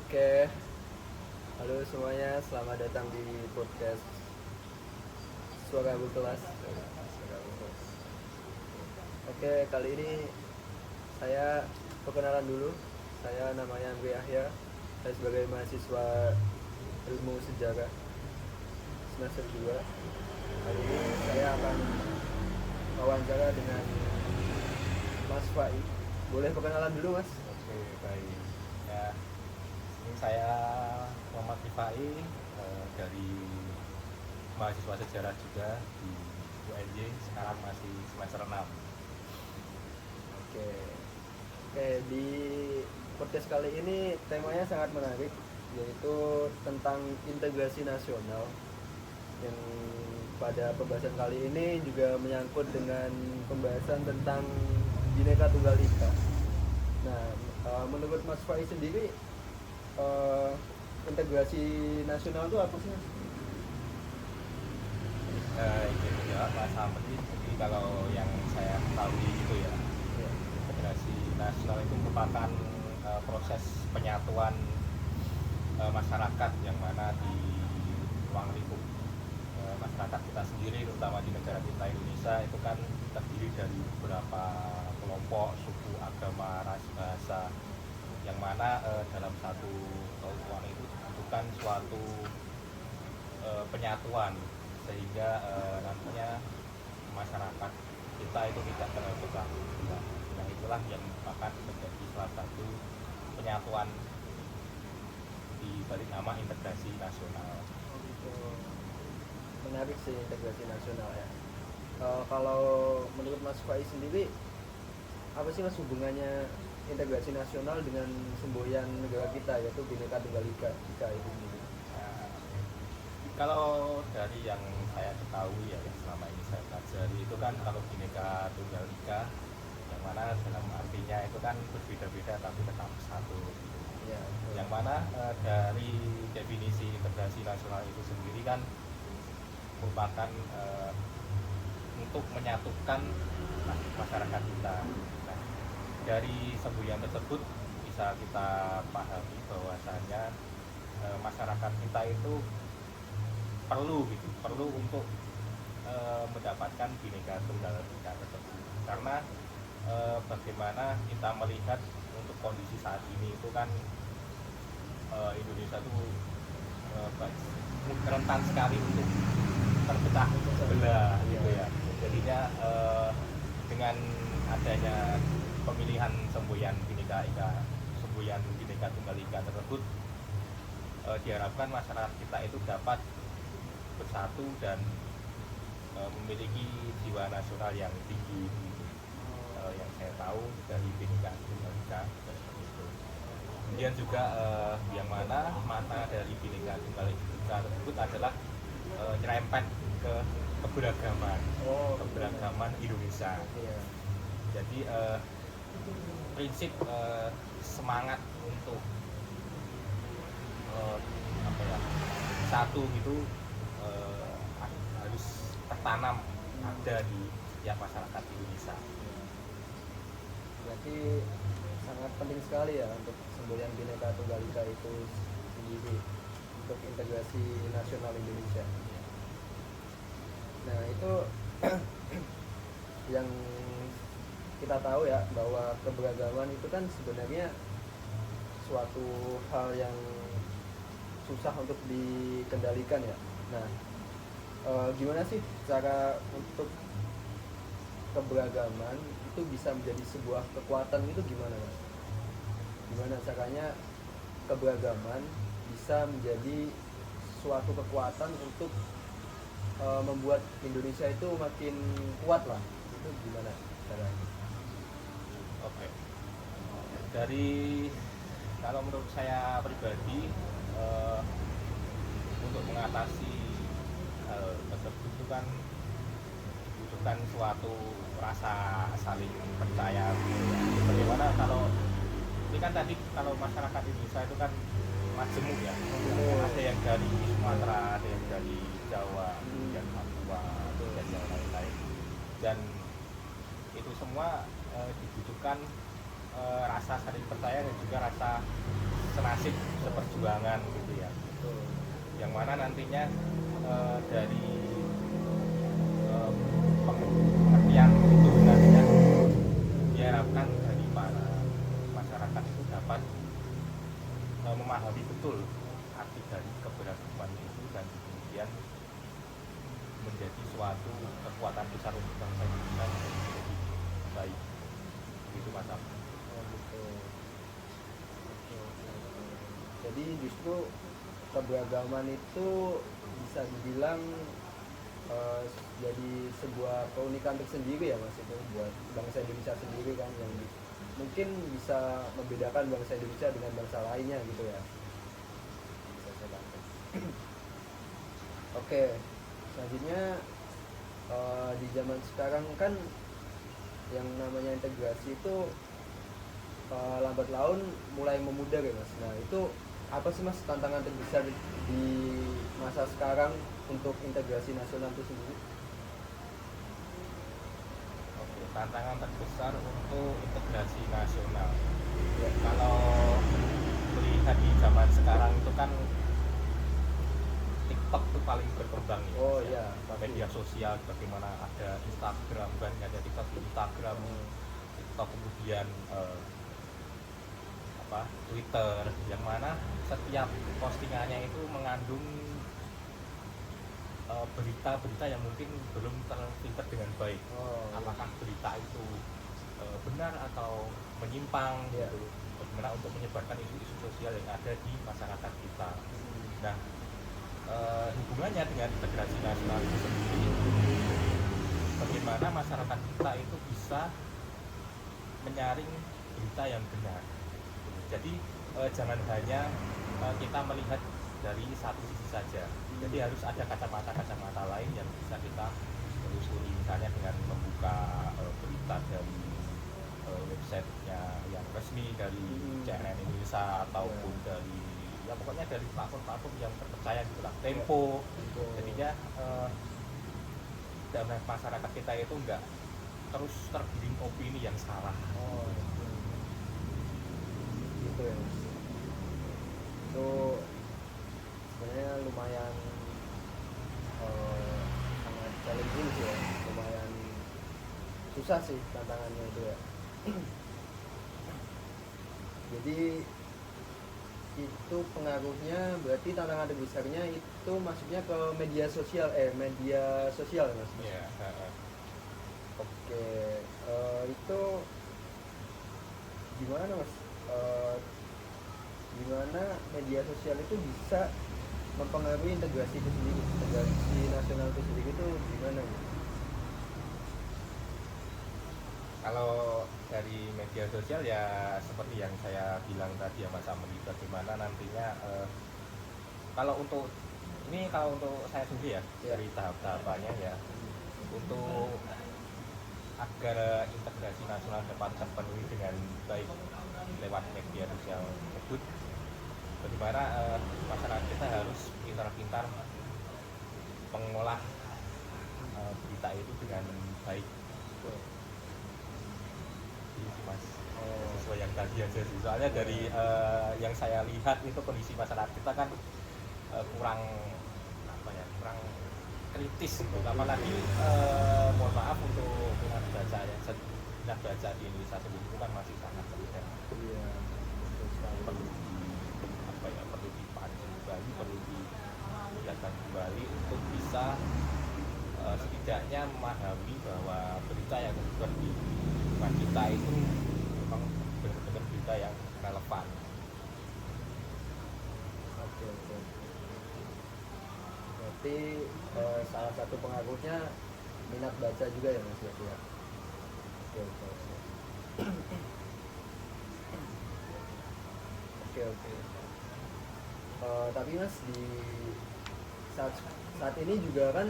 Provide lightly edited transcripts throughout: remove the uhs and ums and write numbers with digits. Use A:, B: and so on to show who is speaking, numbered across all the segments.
A: Oke, halo semuanya, selamat datang di podcast Suara Berkelas. Oke, kali ini saya perkenalan dulu. Saya namanya Andri Yahya. Saya sebagai mahasiswa ilmu sejarah semester 2. Kali ini saya akan wawancara dengan Mas Fai. Boleh perkenalan dulu, Mas?
B: Oke, baik. Ya, ini saya Muhammad Rifai dari mahasiswa sejarah juga di UNJ, sekarang masih semester 6.
A: Oke. Oke, di podcast kali ini temanya sangat menarik, yaitu tentang integrasi nasional, yang pada pembahasan kali ini juga menyangkut dengan pembahasan tentang Bhinneka Tunggal Ika. Nah, menurut Mas Fai sendiri, eh, integrasi nasional itu apa sih, Mas?
B: Ini ya Mas Ahmad. Jadi kalau yang saya ketahui itu ya,
A: Ya.
B: integrasi nasional itu merupakan proses penyatuan masyarakat yang mana di ruang lingkup masyarakat kita sendiri, terutama di negara kita Indonesia, itu kan terdiri dari beberapa kelompok, suku, agama, ras, bahasa, yang mana dalam satu ruang itu dibutuhkan suatu penyatuan sehingga nantinya masyarakat kita itu tidak terpecah belah. Nah, itulah yang akan menjadi salah satu penyatuan di balik nama integrasi nasional.
A: Oh, gitu. Menarik sih integrasi nasional ya. Kalau menurut Mas Fai sendiri, apa sih Mas hubungannya integrasi nasional dengan semboyan negara kita, yaitu Bhinneka Tunggal Ika itu sendiri?
B: Nah, kalau dari yang saya ketahui ya, yang selama ini saya pelajari itu kan, kalau Bhinneka Tunggal Ika, yang mana dalam artinya itu kan berbeda-beda tapi tetap satu.
A: Ya,
B: Yang mana dari definisi integrasi nasional itu sendiri kan merupakan untuk menyatukan masyarakat kita. Nah, dari semboyan tersebut bisa kita pahami bahwasanya masyarakat kita itu perlu untuk mendapatkan Bhinneka Tunggal Ika tersebut, karena bagaimana kita melihat untuk kondisi saat ini itu kan Indonesia itu rentan sekali untuk terpecah belah gitu ya. Jadinya dengan adanya pemilihan semboyan Bhinneka Tunggal Ika tersebut, diharapkan masyarakat kita itu dapat bersatu dan memiliki jiwa nasional yang tinggi, yang saya tahu dari Bhinneka Tunggal Ika seperti itu. Kemudian juga yang mana makna dari Bhinneka Tunggal Ika tersebut adalah nyerempet ke keberagaman Indonesia.
A: Iya.
B: Jadi prinsip semangat untuk apa ya, satu gitu harus tertanam ada di setiap masyarakat Indonesia.
A: Berarti sangat penting sekali ya untuk semboyan Bhinneka Tunggal Ika itu sendiri untuk integrasi nasional Indonesia. Nah, itu yang kita tahu ya, bahwa keberagaman itu kan sebenarnya suatu hal yang susah untuk dikendalikan ya. Nah, gimana sih cara untuk keberagaman itu bisa menjadi sebuah kekuatan, itu gimana, Mas? Gimana caranya keberagaman bisa menjadi suatu kekuatan untuk membuat Indonesia itu makin kuat lah? Itu gimana caranya?
B: Oke. Dari kalau menurut saya pribadi, untuk mengatasi hal tersebut itu kan dibutuhkan suatu rasa saling percaya. Bagaimana kalau ini kan tadi, kalau masyarakat Indonesia itu kan majemuk ya, ada yang dari Sumatera, ada yang dari Jawa, dan Papua, dan yang lain-lain, dan itu semua dibutuhkan rasa saling percaya dan juga rasa senasib seperjuangan gitu ya,
A: Betul.
B: yang mana nantinya dari pengertian itu nantinya diharapkan dari para masyarakat itu dapat memahami betul arti dari keberagaman itu dan kemudian menjadi suatu kekuatan besar untuk bangsa Indonesia menjadi lebih baik. Begitu Mas Am.
A: Oh, gitu. Oke, oke, oke. Jadi justru keberagaman itu bisa dibilang jadi sebuah keunikan tersendiri ya Mas, itu buat bangsa Indonesia sendiri kan, yang mungkin bisa membedakan bangsa Indonesia dengan bangsa lainnya gitu ya. Bisa saya tangkap. Oke, selanjutnya di zaman sekarang kan yang namanya integrasi itu lambat laun mulai memudar ya Mas. Nah itu apa sih Mas tantangan terbesar di masa sekarang untuk integrasi nasional itu sendiri?
B: Oke, tantangan terbesar untuk integrasi nasional.
A: Ya.
B: Kalau melihat di zaman sekarang itu kan TikTok itu paling berkembang ya.
A: Oh
B: Mas,
A: iya, pasti.
B: media sosial bagaimana ada Instagram, banyak ada TikTok di Instagram, TikTok kemudian Twitter, yang mana setiap postingannya itu mengandung berita-berita yang mungkin belum terfilter dengan baik.
A: Oh,
B: Apakah berita itu benar atau menyimpang
A: Iya.
B: gitu, bagaimana untuk menyebarkan isu-isu sosial yang ada di masyarakat kita. Nah, hubungannya dengan integrasi nasional itu sendiri, bagaimana masyarakat kita itu bisa menyaring berita yang benar. Jadi jangan hanya kita melihat dari satu sisi saja. Jadi harus ada kacamata lain yang bisa kita telusuri, misalnya dengan membuka berita dari websitenya yang resmi dari CNN Indonesia ataupun dari ya pokoknya dari platform-platform yang terpercaya gitu lah, Tempo. Jadinya dalam masyarakat kita itu enggak terus tergiring opini yang salah.
A: Oh, gitu ya Mas. Itu sebenarnya lumayan sangat challenging sih ya, lumayan susah sih tantangannya itu ya. Jadi itu pengaruhnya, berarti tantangan terbesarnya itu masuknya ke media sosial ya Mas.
B: Iya.
A: Oke, itu gimana Mas? Gimana media sosial itu bisa mempengaruhi integrasi itu sendiri, integrasi nasional itu sendiri itu gimana ya?
B: Kalau dari media sosial ya seperti yang saya bilang tadi ya Mas Amri, bagaimana nantinya kalau untuk saya sendiri ya, dari tahap-tahapannya ya, untuk agar integrasi nasional dapat terpenuhi dengan baik lewat media sosial tersebut, bagaimana masyarakat kita harus pintar-pintar mengolah berita itu dengan baik. Gitu Mas, sesuai yang tadi aja sih. Soalnya dari yang saya lihat itu kondisi masyarakat kita kan kurang kritis gitu. Apalagi mohon maaf untuk minat baca di Indonesia sendiri itu kan masih sangat rendah.
A: Iya,
B: Perlu perlu dipancing kembali, perlu dilihatkan kembali untuk bisa setidaknya memahami bahwa berita yang tersebar di lingkungan kita itu memang benar-benar berita yang relevan.
A: oke. Berarti salah satu pengaruhnya minat baca juga ya Mas berarti ya. Oke. Tapi Mas di saat ini juga kan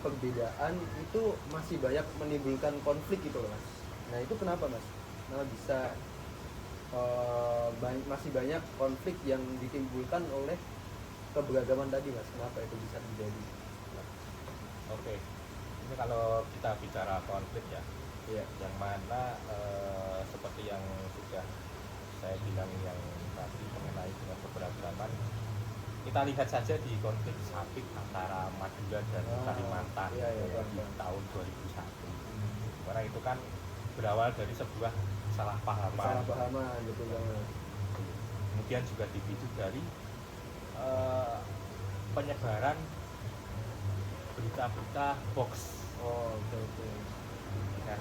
A: perbedaan itu masih banyak menimbulkan konflik gitu loh Mas. Nah itu kenapa Mas? Kenapa bisa masih banyak konflik yang ditimbulkan oleh keberagaman tadi Mas? Kenapa itu bisa terjadi?
B: Oke, ini kalau kita bicara konflik ya,
A: Iya.
B: yang mana seperti yang sudah saya bilang yang tadi mengenai dengan keberagaman, kita lihat saja di konflik Sapik antara Madura dan Kalimantan
A: iya,
B: di
A: Bang.
B: tahun 2001. Karena itu kan berawal dari sebuah kesalahpahaman.
A: Kesalahpahaman, betul banget.
B: Kemudian juga dipicu dari penyebaran berita-berita hoax.
A: Oke.
B: Nah,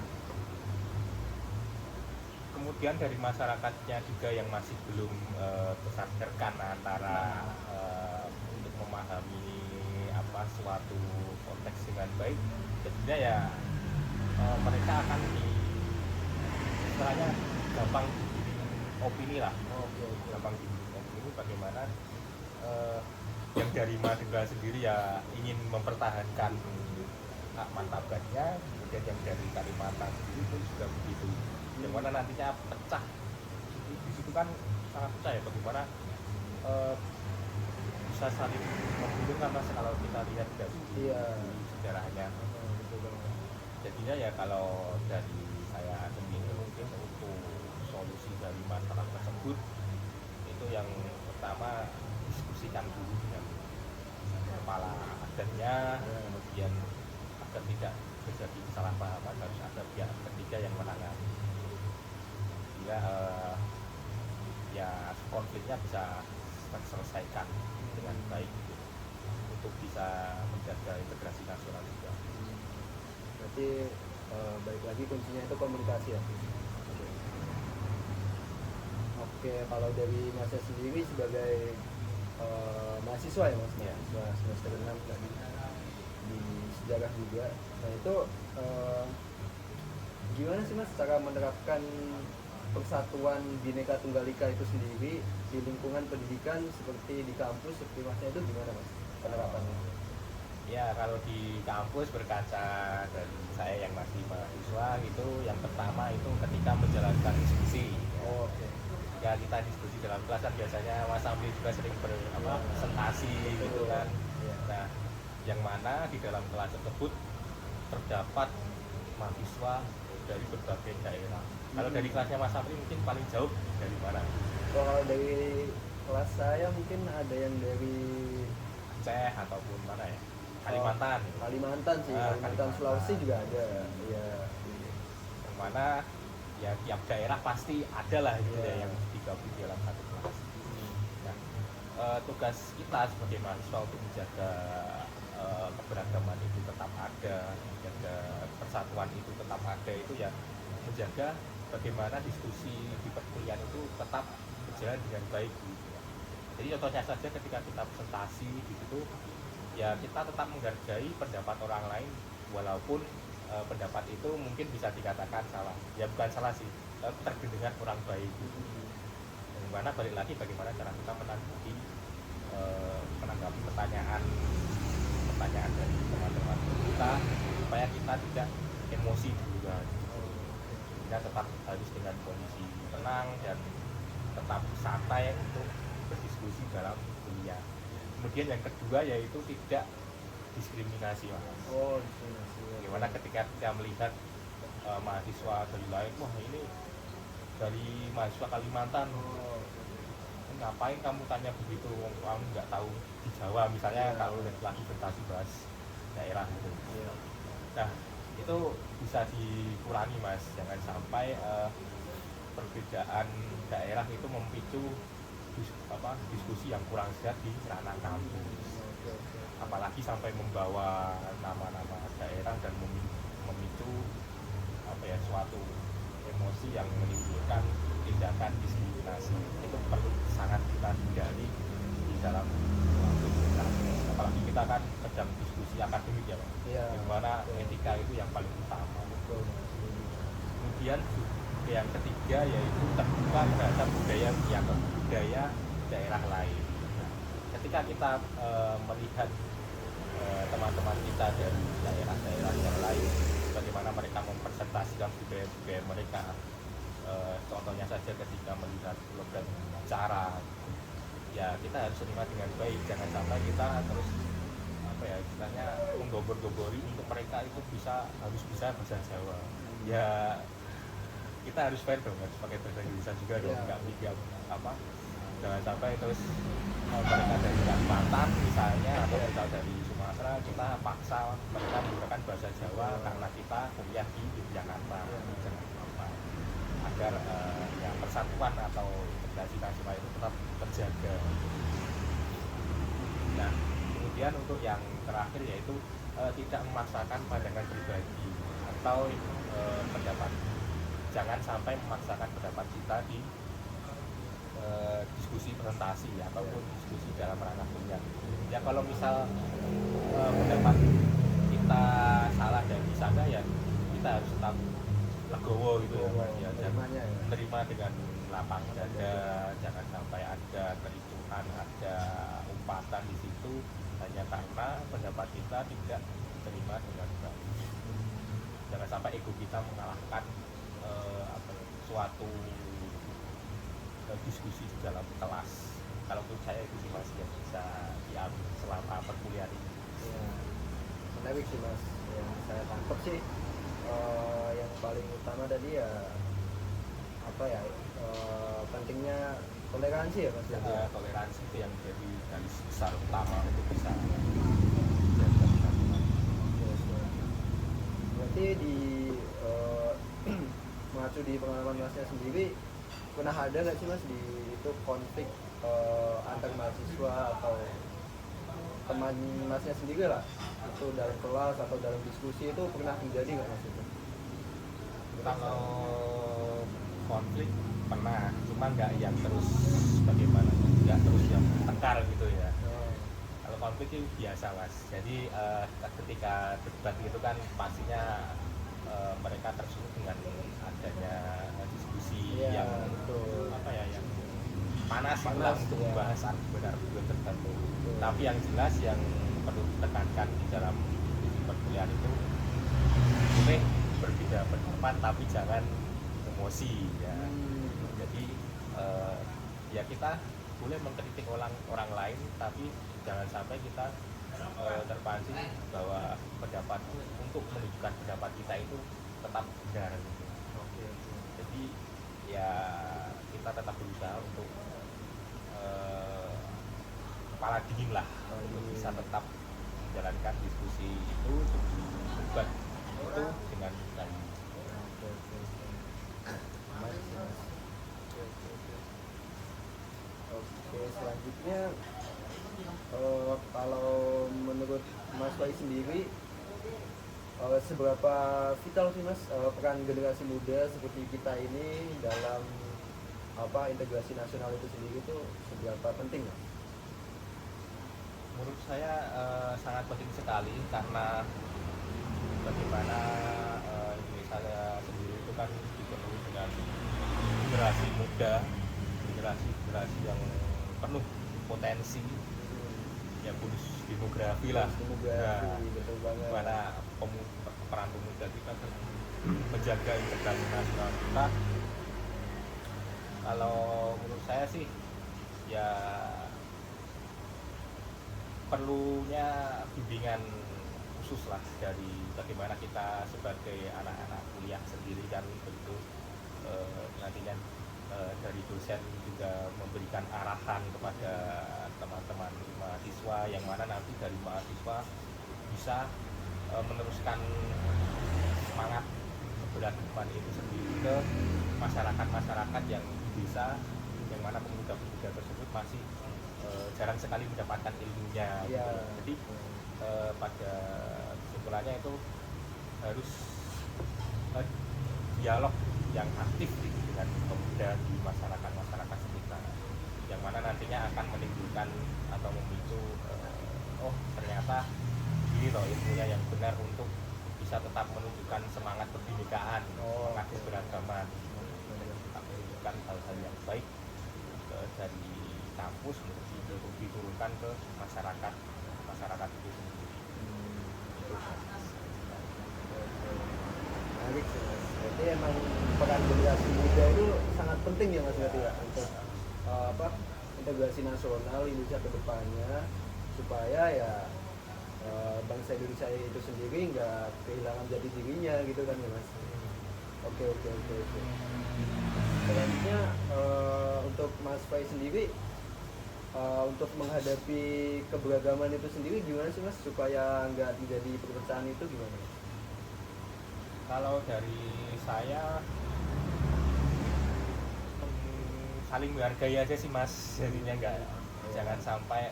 B: kemudian dari masyarakatnya juga yang masih belum tersadarkan antara untuk memahami apa suatu konteks dengan baik, jadinya ya mereka akan istilahnya gampang opini lah. Gampang opini bagaimana yang dari Madura sendiri ya ingin mempertahankan hak martabatnya, kemudian yang dari Kalimantan sendiri pun juga begitu. Yang mana nantinya pecah di situ kan sangat pecah ya, bagaimana bisa saling membunuh kan mas kalau kita lihat dari sejarahnya. Jadinya ya kalau dari saya sendiri mungkin untuk solusi dari masalah tersebut itu yang pertama diskusikan dulu dengan kepala adatnya, kemudian agar tidak terjadi kesalahpahaman harus ada pihak ketiga yang menangani, sehingga ya konfliknya bisa terselesaikan dengan baik untuk bisa menjaga integrasi nasional juga.
A: Berarti balik lagi kuncinya itu komunikasi ya. Oke, kalau dari Masnya sendiri sebagai mahasiswa ya mas, mahasiswa semester 6 tadi di sejarah juga. Nah itu gimana sih mas cara menerapkan persatuan Bhinneka Tunggal Ika itu sendiri di lingkungan pendidikan seperti di kampus seperti masnya itu gimana mas penerapannya?
B: Ya kalau di kampus berkaca dari saya yang masih mahasiswa gitu, yang pertama itu ketika menjalankan diskusi. Ya kita diskusi dalam kelas kan biasanya Mas Amri juga sering presentasi gitu kan. Nah yang mana di dalam kelas tersebut terdapat mahasiswa dari berbagai daerah. Kalau dari kelasnya Mas Amri mungkin paling jauh dari mana?
A: Kalau dari kelas saya mungkin ada yang dari
B: Aceh ataupun mana ya? Kalimantan.
A: Kalimantan sih, Kalimantan Sulawesi juga ada. Ya.
B: Yang mana ya tiap daerah pasti ada lah gitu ya yang digabung dalam satu kelas. Nah, tugas kita sebagai mahasiswa untuk menjaga keberagaman itu tetap ada, menjaga persatuan itu tetap ada, itu ya menjaga bagaimana diskusi di perkuliahan itu tetap berjalan dengan baik gitu. Jadi contohnya saja ketika kita presentasi di situ ya kita tetap menghargai pendapat orang lain walaupun pendapat itu mungkin bisa dikatakan salah. Ya bukan salah sih, terdengar kurang baik gitu. Yang mana balik lagi bagaimana cara kita menanggapi pertanyaan dari teman-teman kita supaya kita tidak emosi juga. Kita tetap harus dengan kondisi tenang dan tetap santai untuk berdiskusi dalam kuliah. Kemudian yang kedua yaitu tidak diskriminasi mas.
A: Diskriminasi.
B: Gimana ketika kita melihat mahasiswa dari lain, wah ini dari mahasiswa Kalimantan, ngapain kamu tanya begitu, kamu nggak tahu di Jawa misalnya kalau lagi presentasi bahas daerah gitu. Nah itu bisa dikurangi mas, jangan sampai perbedaan daerah itu memicu diskusi yang kurang sehat di ranah kampus. Apalagi sampai membawa nama-nama daerah dan memicu suatu emosi yang menimbulkan tindakan diskriminasi. Itu perlu sangat kita hindari di dalam kampus kita. Apalagi kita kan sedang diskusi akademik ya Pak. Dimana etika itu yang paling utama. Kemudian yang ketiga yaitu terbuka terhadap budaya daerah lain. Ketika kita melihat teman-teman kita dari daerah-daerah yang lain, bagaimana mereka mempresentasikan budaya mereka, contohnya saja ketika melihat program acara, ya kita harus terima dengan baik, jangan sampai kita terus istilahnya menggobor-gobori untuk mereka itu harus bisa bahasa Jawa. Ya kita harus fair dong, harus pakai bahasa Indonesia juga dong,
A: Iya.
B: nggak apa, jangan sampai terus mereka dari Kalimantan misalnya atau
A: Iya.
B: misal dari Sumatera kita paksa mereka menggunakan bahasa Jawa
A: Iya.
B: karena kita kuliah di Yogyakarta.
A: Iya.
B: Jangan apa, agar ya persatuan atau integrasi nasional itu tetap terjaga. Nah, kemudian untuk yang terakhir yaitu tidak memaksakan pandangan pribadi atau pendapat. Jangan sampai memaksakan pendapat kita di diskusi presentasi ataupun diskusi dalam ranah kuliah. Ya kalau misal pendapat kita salah dan disangka ya kita harus tetap legowo gitu ya, Mas. Ya, dan
A: Terimanya ya.
B: menerima dengan lapang dada, jangan sampai ada kericuhan, ada umpatan di situ hanya karena pendapat kita tidak diterima dengan baik. Jangan sampai ego kita mengalahkan suatu diskusi di dalam kelas. Kalau menurut saya itu sih Mas yang bisa diambil selama perkuliahan ini.
A: Ya, menarik sih Mas. Yang saya tangkap sih yang paling utama tadi ya apa ya, pentingnya toleransi ya Mas.
B: Toleransi itu yang jadi garis besar utama untuk bisa menjaga persatuan.
A: Yes, yes. Berarti di mengacu di pengalaman Masnya sendiri, pernah ada nggak sih Mas di itu konflik antar mahasiswa atau teman Masnya sendiri lah, itu dalam kelas atau dalam diskusi itu pernah terjadi nggak Mas itu?
B: Kalau konflik pernah, cuma nggak yang terus bagaimana, nggak terus yang tengkar gitu ya.
A: Oh,
B: Kalau konflik itu biasa Mas. Jadi ketika debat gitu kan pastinya mereka tersulut dengan adanya diskusi
A: iya,
B: yang
A: betul.
B: apa ya, yang panas gitu
A: Panas,
B: lah untuk
A: ya.
B: membahas argumen-argumen tertentu.
A: Betul.
B: Tapi yang jelas yang perlu ditekankan di dalam perkuliahan itu boleh berbeda pendapat tapi jangan emosi ya.
A: Hmm.
B: Jadi ya kita boleh mengkritik orang lain tapi jangan sampai kita terpancing bahwa pendapat untuk menunjukkan pendapat kita itu tetap benar gitu.
A: Oke, oke.
B: Jadi ya kita tetap berusaha untuk kepala dingin lah untuk bisa tetap menjalankan diskusi itu, debat itu dengan baik.
A: Oke, oke, oke. Menarik sih, Mas. Oke, oke, oke. Oke, selanjutnya kalau menurut Mas Wai sendiri, seberapa vital sih Mas peran generasi muda seperti kita ini dalam integrasi nasional itu sendiri itu seberapa penting Mas?
B: Menurut saya sangat penting sekali karena bagaimana Indonesia sendiri itu kan dipenuhi dengan generasi muda, generasi yang penuh potensi, ya bonus demografi lah.
A: Demografi, betul banget.
B: Mana peran pemuda kita menjaga integrasi nasional kita. Kalau menurut saya sih ya perlunya bimbingan khusus lah dari bagaimana kita sebagai anak-anak kuliah sendiri kan begitu, nantinya dari dosen juga memberikan arahan kepada teman-teman mahasiswa yang mana nanti dari mahasiswa bisa meneruskan semangat keberagaman itu sendiri ke masyarakat yang di desa, yang mana pemuda-pemuda tersebut masih jarang sekali mendapatkan ilmunya.
A: Iya.
B: Gitu. Jadi pada kesimpulannya itu harus dialog yang aktif dengan pemuda di masyarakat sekitar, yang mana nantinya akan menimbulkan atau memicu oh ternyata ini loh ilmunya yang benar untuk bisa tetap menunjukkan semangat kebinekaan, semangat keberagaman, tetap menunjukkan hal-hal yang baik dari kampus untuk diturunkan ke masyarakat itu sendiri. Itu
A: Menarik sih Mas. Berarti emang peran generasi muda itu sangat penting ya Mas berarti ya untuk integrasi nasional Indonesia ke depannya, supaya ya bangsa Indonesia itu sendiri nggak kehilangan jati dirinya gitu kan ya Mas. Oke. Selanjutnya untuk Mas Fai sendiri untuk menghadapi keberagaman itu sendiri gimana sih Mas supaya nggak menjadi perpecahan itu gimana?
B: Kalau dari saya saling menghargai aja sih Mas, jadinya enggak, jangan sampai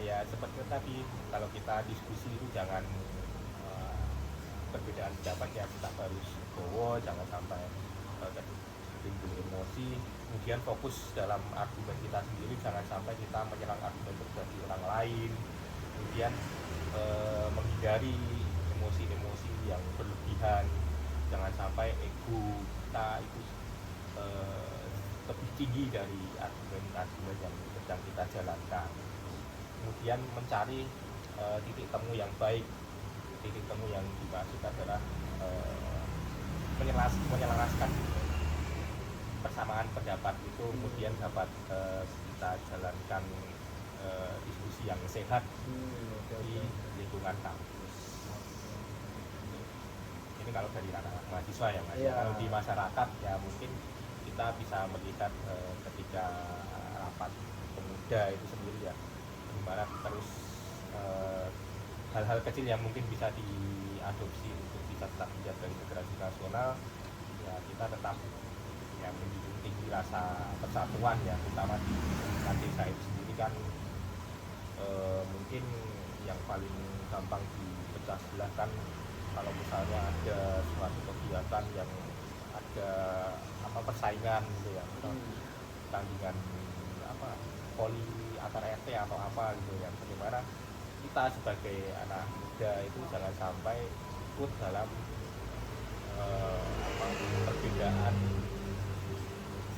B: ya seperti tadi, kalau kita diskusi itu jangan perbedaan pendapat ya kita harus gowo, jangan sampai timbul emosi, kemudian fokus dalam argumen kita sendiri, jangan sampai kita menyerang argumen pribadi orang lain, kemudian menghindari emosi-emosi yang berlebihan, jangan sampai ego kita itu lebih tinggi dari argumen-argumen yang sedang kita jalankan. Kemudian mencari titik temu yang baik. Titik temu yang dimaksud adalah menyelaraskan persamaan pendapat itu, kemudian dapat kita jalankan diskusi yang sehat di lingkungan kampus. Ini kalau dari anak mahasiswa ya Mas. Kalau di masyarakat ya mungkin kita bisa melihat ketika rapat pemuda itu sendiri ya, dimana terus hal-hal kecil yang mungkin bisa diadopsi untuk bisa tetap menjaga integrasi nasional, ya kita tetap ya menjunjung tinggi rasa persatuan ya, terutama di desa itu sendiri kan mungkin yang paling gampang dipecah belah kan kalau misalnya ada suatu kegiatan yang ada persaingan gitu ya, tandingan poli antara RT atau apa gitu ya, bagaimana kita sebagai anak muda itu jangan sampai ikut dalam perbedaan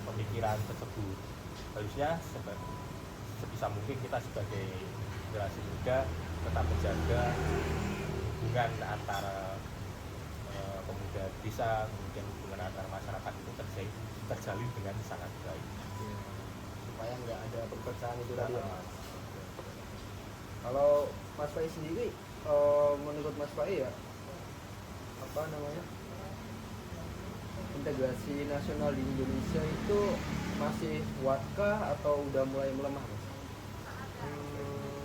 B: pemikiran tersebut. Harusnya sebisa mungkin kita sebagai generasi muda tetap menjaga hubungan antara pemuda desa, kemudian hubungan antara masyarakat itu terjalin dengan sangat baik,
A: supaya nggak ada perpecahan itu tadi ya Mas. Kalau Mas Fai sendiri menurut Mas Fai ya integrasi nasional di Indonesia itu masih kuatkah atau udah mulai melemah Mas?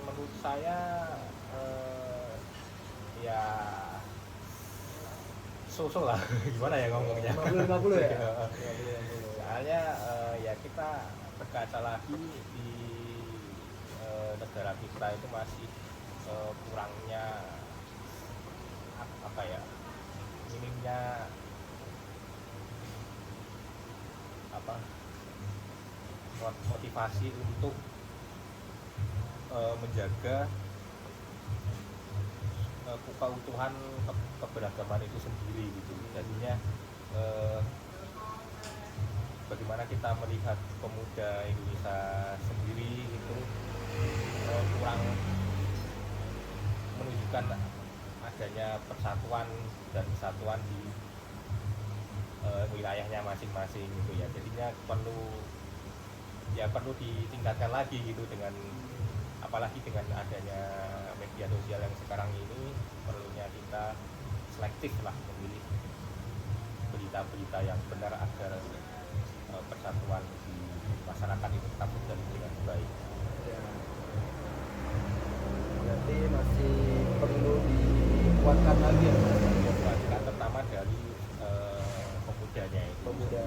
B: Menurut saya ya so-so lah gimana ya ngomongnya,
A: 50-50 ya?
B: soalnya ya kita berkaca lagi di negara kita itu masih kurangnya minimnya motivasi untuk menjaga keutuhan keberagaman itu sendiri gitu. Jadinya bagaimana kita melihat pemuda Indonesia sendiri itu kurang menunjukkan adanya persatuan dan kesatuan di wilayahnya masing-masing gitu ya. Jadinya perlu ditingkatkan lagi gitu, dengan apalagi dengan adanya media sosial yang sekarang ini, perlunya kita selektif lah memilih berita-berita yang benar agar persatuan di masyarakat itu tetap terjalin dengan baik.
A: Ya. Berarti masih perlu dikuatkan lagi ya Mas?
B: Dikuatkan terutama dari pemudanya itu.
A: Pemuda.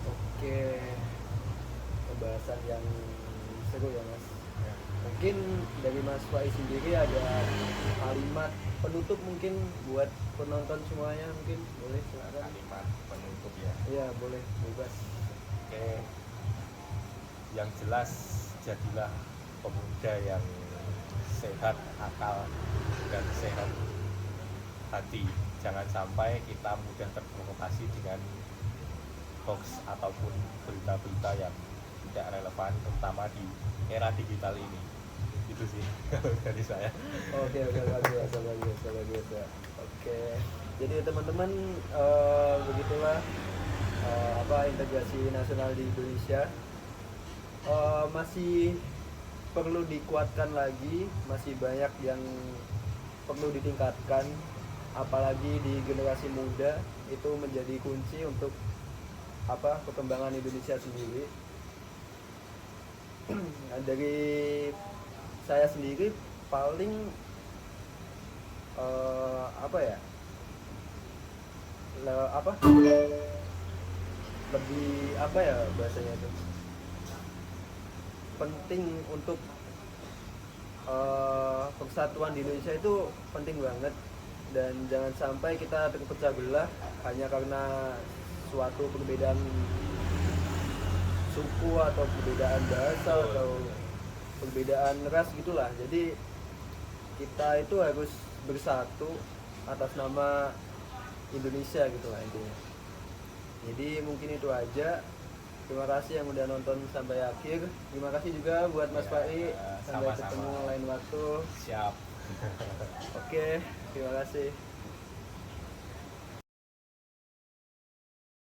A: Oke. Pembahasan yang seru ya Mas.
B: Ya.
A: Mungkin dari Mas Fai sendiri ada kalimat penutup mungkin buat penonton semuanya, mungkin boleh silakan.
B: Kalimat penutup ya.
A: Iya boleh, bebas.
B: Oke. Yang jelas, jadilah pemuda yang sehat akal dan sehat hati. Jangan sampai kita mudah terprovokasi dengan hoax ataupun berita-berita yang tidak relevan, terutama di era digital ini. Itu sih dari saya.
A: Oke, luar biasa. Oke, jadi teman-teman begitulah integrasi nasional di Indonesia masih perlu dikuatkan lagi, masih banyak yang perlu ditingkatkan apalagi di generasi muda itu menjadi kunci untuk perkembangan Indonesia sendiri. Dari saya sendiri paling apa ya, lebih apa ya bahasanya itu, penting untuk persatuan di Indonesia itu penting banget, dan jangan sampai kita terpecah belah hanya karena suatu perbedaan suku atau perbedaan bahasa atau perbedaan ras gitulah. Jadi kita itu harus bersatu atas nama Indonesia gitulah intinya. Jadi mungkin itu aja. Terima kasih yang udah nonton sampai akhir. Terima kasih juga buat Mas Fai. Sampai
B: sama-sama.
A: ketemu lain waktu.
B: Siap.
A: Oke, terima kasih.